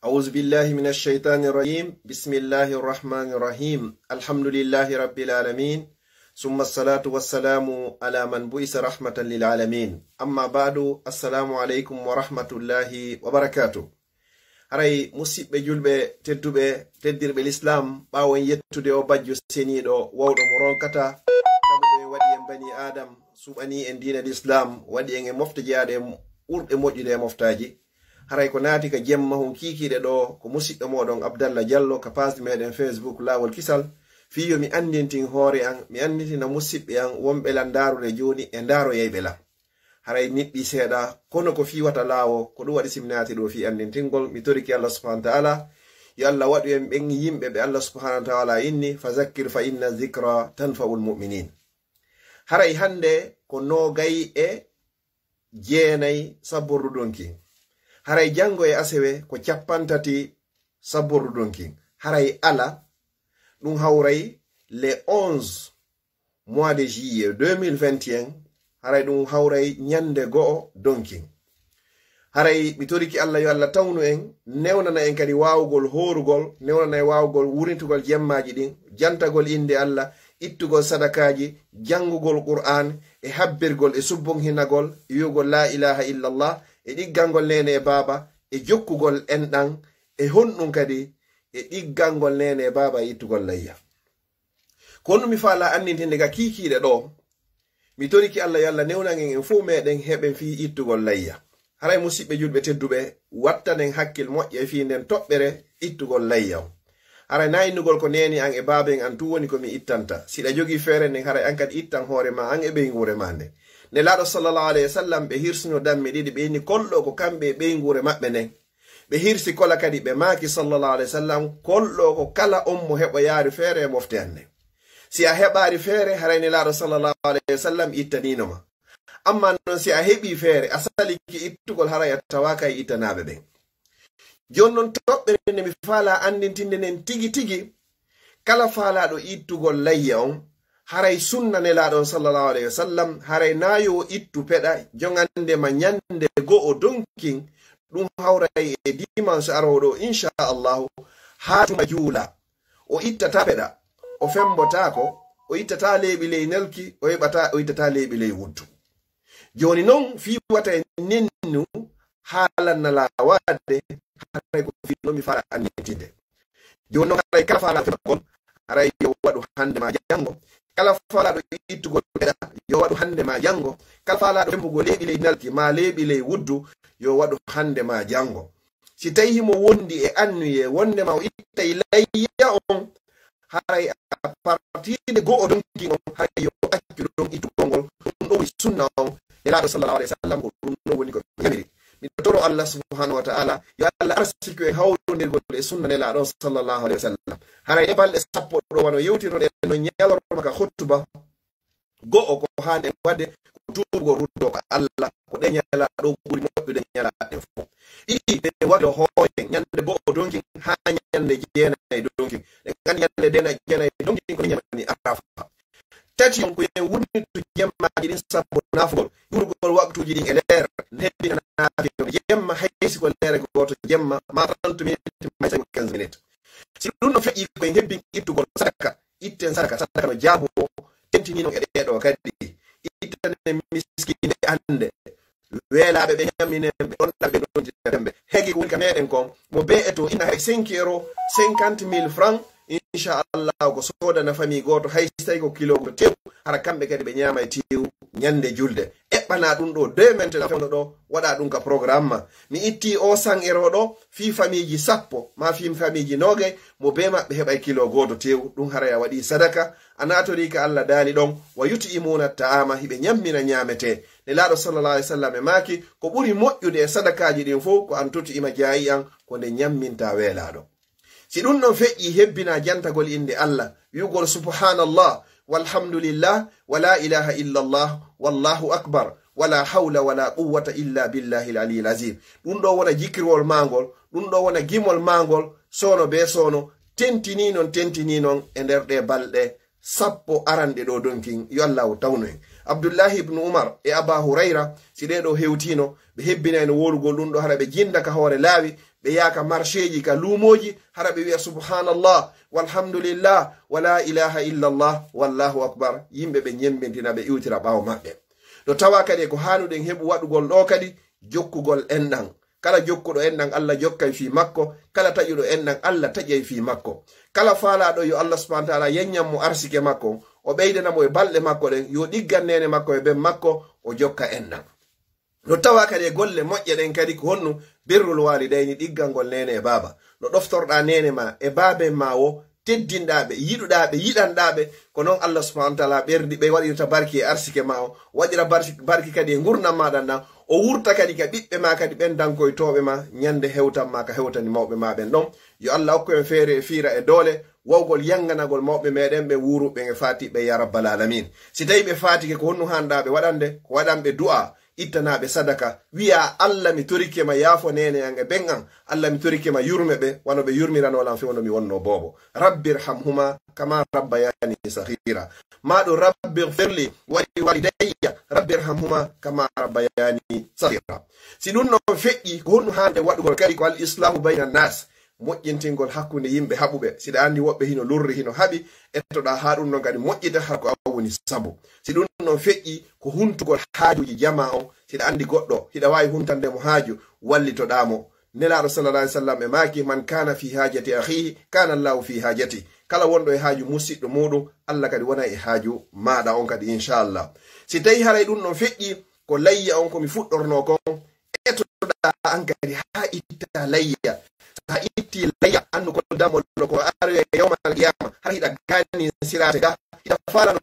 أعوذ بالله من الشيطان الرجيم بسم الله الرحمن الرحيم الحمد لله رب العالمين ثم الصلاة والسلام على من بعث رحمة للعالمين أما بعد السلام عليكم ورحمة الله وبركاته haray musidɓe julɓe tedduɓe teddirɓe l'islam ɓawo en yettude o bajjo seniɗo wawɗo mo ronkata tagu ɓe waɗi en bani adam suɓani en dina l'islam waɗi en e mofta jeyaɗe ɓurɗe moƴƴude e moftaji haray ko naati ka jemma hon kikiɗe ɗo ko musidɗo moɗon Abdallah Diallo ka page meɗen Facebook lawol kisal fiyo mi andintin hoore an mi anditina musidɓe an wonɓe lan darude joni e ndaro yeyɓe la haray niɗɗi seeɗa kono ko fiwata laawo ko ɗum waɗi simnati ɗo fi andintingol mi toriki Allah subhanahu wa ta'ala yo Allah waɗu en ɓen yimɓe ɓe Allah subhanahu wa ta'ala inni fazakkir fa inna dhikra tanfa'ul mu'minin haray hande ko nogay e jeenayi sabbordu ɗonki haray jango e asewe ko cappantati sabbordu ɗonki haray ala ɗum hawray le 11 mois de juillet 2021 haray ɗum hawray nyande go'o donkin haray mi toriki Allah yo Allah tawnu en newnana en kadi wawugol horugol newnana en wawugol wurintugol jemmaji ɗin jantagol inde Allah ittugol sadakaji jangugol Qur'an e habbirgol e subbon hinagol yugol la ilaha illallah e ɗiggangol nene e baba e jokkugol enɗan e honɗum kadi e ɗiggangol nene e baba e ittugol layya kono mi faala annintinde ga kikiɗe ɗo mi toriki Allah yo Allah newnagen en fuu meɗen heɓen fi ittugol layya haray musidɓe julɓe tedduɓe wattanen hakkil moƴƴe fi nden toɓɓere ittugol layya haray naynugol ko neni an e baben an tu woni komi ittanta siɗa jogi feere nden haray an kadi ittan hoore ma an e ɓeygure ma nde ne laaɗo sallallahu alayhi wa sallam ɓe hirsino damme ɗiɗi ɓe inni kolɗo ko kamɓe e ɓeygure maɓɓe nden ɓe hirsi kola kadi ɓe maaki sallallahu alayhi wa sallam kolɗo ko kala on mo heɓa yaari feere e mofte an nde si a heɓaari feere harayni laaɗo sallallahu alayhi wa sallam ittaninoma amma noon si a heɓi feere a saliki ittugol haray a tawaka e ittanaɓe ɓen joni noon toɓɓere nde mi faala andintinde nen tigi tigi kala faalaɗo ittugol layya on haray sunna nelaaɗon sallallahu alayhi wa sallam haray nayo ittu peɗa jongande ma nyande go'o donkin ɗum hawray e dimanche aroɗo inchallahu ha tuma juula o ittata peɗa o fembotako o ittata leeɓi ley nelki o ittata leeɓi ley wuddu joni noon fi wata e nennu haalanna lawade haray ko fi noon mi fala annitinde joni noon haray kala faalaɗo feɓagol haray yo waɗu hande ma jango kala faalaɗo ittugol peɗa yo waɗu hande ma jango kala faalaɗo fembugo leeɓi ley nelki ma leeɓi ley wuddu yo waɗu hande ma jango si tawi mo wondi e annuye wondema o ittay layya on haray a partide go'o donki on haray yo accu ɗon ittugol ngol ɗum ɗo woni sunna on e laaɗo sallallahu alayhi wa sallam ko ɗum ɗo woni ko yamiri miɗo toro Allah subhanahu wa ta'ala yo Allah arsiki e hawrodirgol e sunna ne laaɗo sallallahu alayhi wa sallam haray e balɗe sappo ɗo wano yewtiroɗe no ñalorma ka hottuba go'o ko hande wadde ko tuugo rutto ko Allah ko ɗe ñala ɗo ɓuri moƴƴude ñalaɗe fof ɗiɗi ɓe waɗo hooye ñande go'o donki ha ñande jeenayi donki ɗe gandi ñande jeenayi donki ko ñamani arafa tati on ko yen wurnitu jemmaji ɗin sappo nafugol yurgol waktuji ɗin e leer hebbina naafio jemma haysi ko leere goto jemma ma 30 minutes ma 15 minutes si ɗum no feƴƴi koye hebbin ittugol sadaka itten sadaka no jaabo tentinino e ɗeɗo kadi ittane miskine hande weelaɓe ɓe ñamine ɓe ɗonɗaɓe ɗontina tembe hegi ko woni ka meɗen kon mo be eto ina hay 5 euro 50,000 francs inchallah ko sodana famille goto hay tawi ko kilo ko tew hara kamɓe kadi ɓe ñama e tew ñande julde eɓɓana ɗum ɗo 2 maintenant fewno ɗo waɗa ɗum ka programme ma mi itti o 100 euro ɗo fi famille ji sappo ma fi famille ji nogay mo be maɓɓe heɓa kilo goto tew ɗum haray a waɗi sadaka a natori ka Allah daali ɗon wa yutimuna ta'ama hiɓe ñammina ñamete ne laaɗo sallallahu alayhi wa sallam e maaki ko ɓuri moƴƴude e sadakaji ɗin fof ko an toti ima jaayi an ko nde ñamminta weelaɗo si ɗum ɗon feƴƴi hebbina jantagol inde Allah yugol subhanallah walhamdulillah wala ilaha illallah wallahu akbar wala hawla wala quwwata illa billahi al-ali al-azim ɗum ɗo wona jikirwol mangol ɗum ɗo wona gimol mangol sono be sono tentini non e nder ɗe balɗe sappo aranɗe ɗo donkin yo Allah o tawno en Abdullahi ibn Umar e Aba Hurayra si ɗe ɗo hewtino ɓe hebbinayno worugol ɗum ɗo hara ɓe jinda ka hoore laawi ɓe yaka marcheji ka lumoji hara ɓe wiya subhanallah walhamdulillah wala ilaha illallah wallahu akbar yimɓe ɓe ñembintina ɓe iwtira ɓawo maɓɓe. ɗo tawa kadi ko hanuɗen heɓu waɗugol ɗo kadi jokkugol enɗan. kala jokkuɗo enɗan Allah jokkay fi makko, kala taƴuɗo enɗan Allah taƴay fi makko. kala faalaɗo yo Allah subhanahu wa ta'ala yeññanmo arsike makko, o ɓeydanamo e balɗe makko ɗen, yo ɗiggan nene makko e ben makko, o jokka enɗan. no tawa kadi e golle moƴƴe ɗen kadi ko honno birrul walidayni ɗiggangol nene e baaba. no ɗoftorɗa nene ma e baaben ma o teddinɗaɓe yiɗuɗaɓe yiɗanɗaɓe ko noon Allah subhanahu wa ta'ala ɓerdi ɓe waɗirta barki e arsike ma o waɗira barki kadi e gurnam maɗan ɗan, o wurta kadi ka ɓiɓɓe ma kadi ɓen dankoytoɓe ma ñande hewtan ma ka hewtani mawɓe ma ɓen ɗon. yo Allah hokku en feere e fiira e doole wawgol yanganagol mawɓe meɗen ɓe wuruɓe e fatiɓe ya rabbal alamin. si tawi ɓe fatike ko honno hanɗaɓe waɗande ko waɗanɓe du'a ittanaɓe sadaka wiya Allah mi torikema yaafo nene an e ben an, Allah mi torikema yurme ɓe wano ɓe yurmiranolan fe wono mi wonno bobo. rabbirhamhuma kama rabbayani sahira, maɗo rabbir firli wali walidayya rabbirhamhuma kama rabbayani sahira. si ɗum non feƴƴi ko honno hande waɗugol kadi ko al islahu bayna nas, moƴƴintingol hakkunde yimɓe haɓuɓe. siɗa andi woɓɓe hino lurri hino haɓi, ettoɗa ha ɗum non kadi moƴƴita har ko a woni sabu. si ɗum non feƴƴi ko huntugol haajuji jama o, siɗa andi goɗɗo hiɗa wawi huntandemo haaju wallitoɗamo. nelaɗo sallallahu alaihi wasallam e maki man kana fi hajati akhihi kana Allahu fi hajati, kala wonɗo e haaju musidɗo muɗum Allah kadi wona e haaju maɗa on kadi inchallah. si tawi haray ɗum non feƴƴi ko layya on komi fuɗɗorno kon, ettoɗa an kadi ha itta layya. sa itti layya andu ko damol ko ari yawmal qiyama har hiɗa gani sirate ga hiɗa falano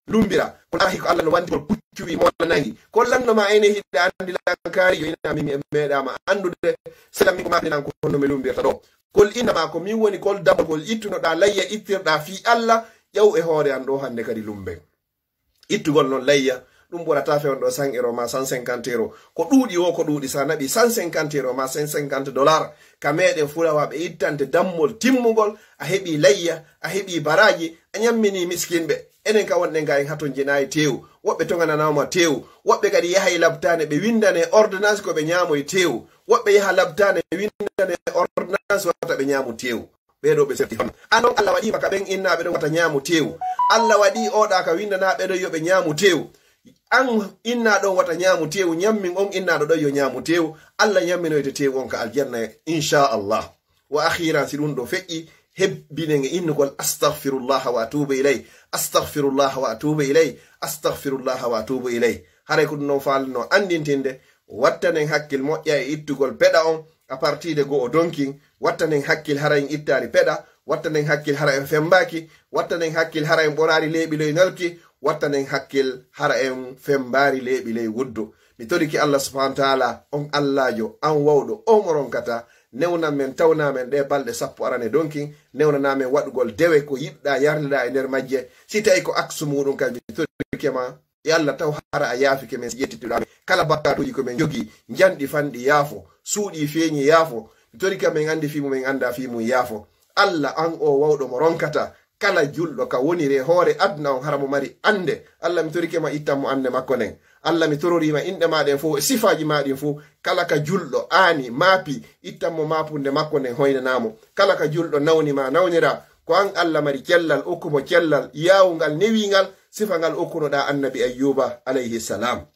lumbira ko ahi ko Allah no wandi ko puccuwi mo nangi ko lanno ma ene hiɗa andi lankari yo ina mi meɗama andude salami ko maɓe nan ko honno me lumbirta ɗo. kol inna ma ko min woni kol damol kol ittunoɗa layya ittirɗa fi Allah ƴaw e hoore an ɗo hande kadi lumben. ittugol noon layya ɗum ɓurata fewn ɗo 100 euro ma 150 euro ko ɗuuɗi o ko ɗuuɗi sa naɓi 150 euro ma 150 $. ka meɗen fulawaɓe ittante dammol timmugol, a heɓi layya, a heɓi baraji, a ñammini miskinɓe. enen ka wonɗen ga en haton jenayi tewu, woɓɓe togananama tewu, woɓɓe kadi yahay labtane ɓe windane ordonnance ko ɓe ñamoye tewu, woɓɓe yaha labtane ɓe windane ordonnance wata ɓe ñamu tewu. ɓeɗo ɓe setti hon anon Allah waɗi maka ɓen innaɓe ɗon wata ñamu tewu, Allah waɗi oɗa ka windanaɓe ɗon yoɓe ñamu tewu, an inna ɗon wata ñamu tewu, ñammin on innaɗo ɗon yo ñamu tewu, Allah ñamminoyte tewu on ka aljanna inchallah. wa akhiran si ɗum ɗo feƴƴi hebbinen e innugol astaghfirullah wa atubu ilay, astaghfirullah wa atubu ilay, astaghfirullah wa atubu ilay. haray ko ɗum noon falno andintinde wattanen hakkil moƴƴa e ittugol peɗa on a partir de go o donkin, wattanen hakkil hara en ittari peɗa, wattanen hakkil hara en fembaki, wattanen hakkil hara en ɓorari leeɓiloy nalki, wattanen hakkil hara en fembari leeɓiloy wuddo. mi toriki Allah subhanahu wa ta'ala on Allahjo an wawɗo o moronkata newnan men tawnamen ɗe balɗe 10 arane donkin, newnanamen waɗugol dewe ko yiɗɗa yarliɗa e nder majje. si tawi ko aksu muɗum kadi mi torikema e Allah taw hara a yaafike men si ƴettituɗaɓe kala bakkatuji ko men jogi janɗi fanɗi yaafo, suuɗi feeñi yaafo, mi torika men andi fimu men anda fimu yaafo. Allah an o wawɗo mo ronkata kala julɗo ka wonire hoore aduna on hara mo mari ande. Allah mi torikema ittanmo ande makko nden. Allah mi tororima inɗe maɗen fo e sifaji maɗin fo, kala ka julɗo aani maapi ittanmo maapunde makko nden hoynanamo. kala ka julɗo nawnima nawnira ko an Allah mari cellal okkumo cellal yawungal newingal sifa ngal okkunoɗa annabi ayyuba alayhi salam.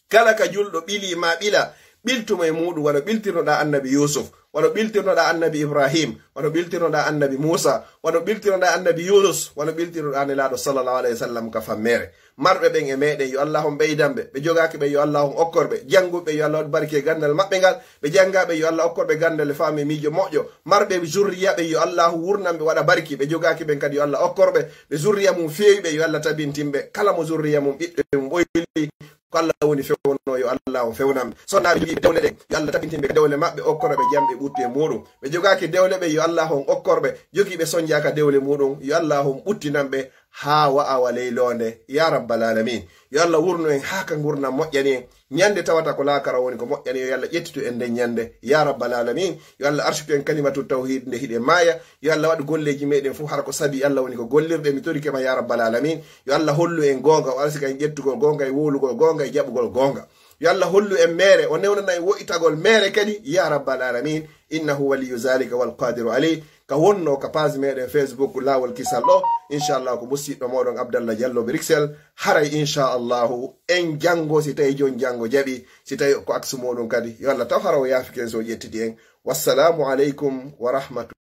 kala ka julɗo ɓilima ɓila ɓiltumo e muɗum wano ɓiltirnoɗa annabi yusuf, wano ɓiltirnoɗa annabi ibrahim, wano ɓiltirnoɗa annabi musa, wano ɓiltirnoɗa annabi yunus, wano ɓiltirnoɗa nelaɗo sallallahu alayhi wa sallam ka fammere. marɓe ɓen e meɗen yo Allah on ɓeydanɓe, ɓe jogaki ɓe yo Allah on okkorɓe, janguɓe yo Allah on barke gandal maɓɓe ngal, ɓe jangaɓe yo Allah okkorɓe gandal e faami miijo moƴƴo, marɓe zurriya ɓe yo Allah wurnanɓe waɗa barki, ɓe jogaki ɓen kadi yo Allah okkorɓe, ɓe zurriya mum feewi ɓe yo Allah tabintimɓe, kala mo zurriya mum ɓiɗɗo mum ɓoyli ko Allah woni fewno yo Allah on fewnamɓe. sonnaɓe jogi dewle ɗen yo Allah tabintimɓe dewle maɓɓe okkorɓe jamɓe ɓutti e muɗum, ɓe jogaki dewle ɓe yo Allah on okkorɓe, jogiɓe sonjaka dewle muɗum yo Allah on ɓuttinanɓe ha wa'awa leylonde ya rabbal alamin. yo Allah wurno en ha ka gurnam moƴƴani en ñande tawata ko laakara woni ko moƴƴani, yo Allah ƴettitu en nden ñande ya rabbal alamin. yo Allah arsuku en kalimatu tawhid nde hiɗe maaya, yo Allah waɗu golleji meɗen fu har ko sabi Allah woni ko gollirɗe. mi torikema ya rabbal alamin. yo Allah hollu en gonga, o arsika en ƴettugol gonga e wowlugol gonga e jaɓugol gonga. yo Allah hollu en mere, o newnana en wo'itagol mere kadi ya rabbal alamin. innahu waliyu zalika wal qadiru alayh. ka wonno ka page meɗen Facebook lawol kisal ɗo inchallah ko musidɗo moɗon Abdallah Diallo Bruxelles haray inchallahu en jango si tawi jon jango jaɓi si tawi ko aksu moɗon kadi yo Allah taw haraw yafiken so ƴettidi en. Wassalamu aleykum wa rahmatullahi.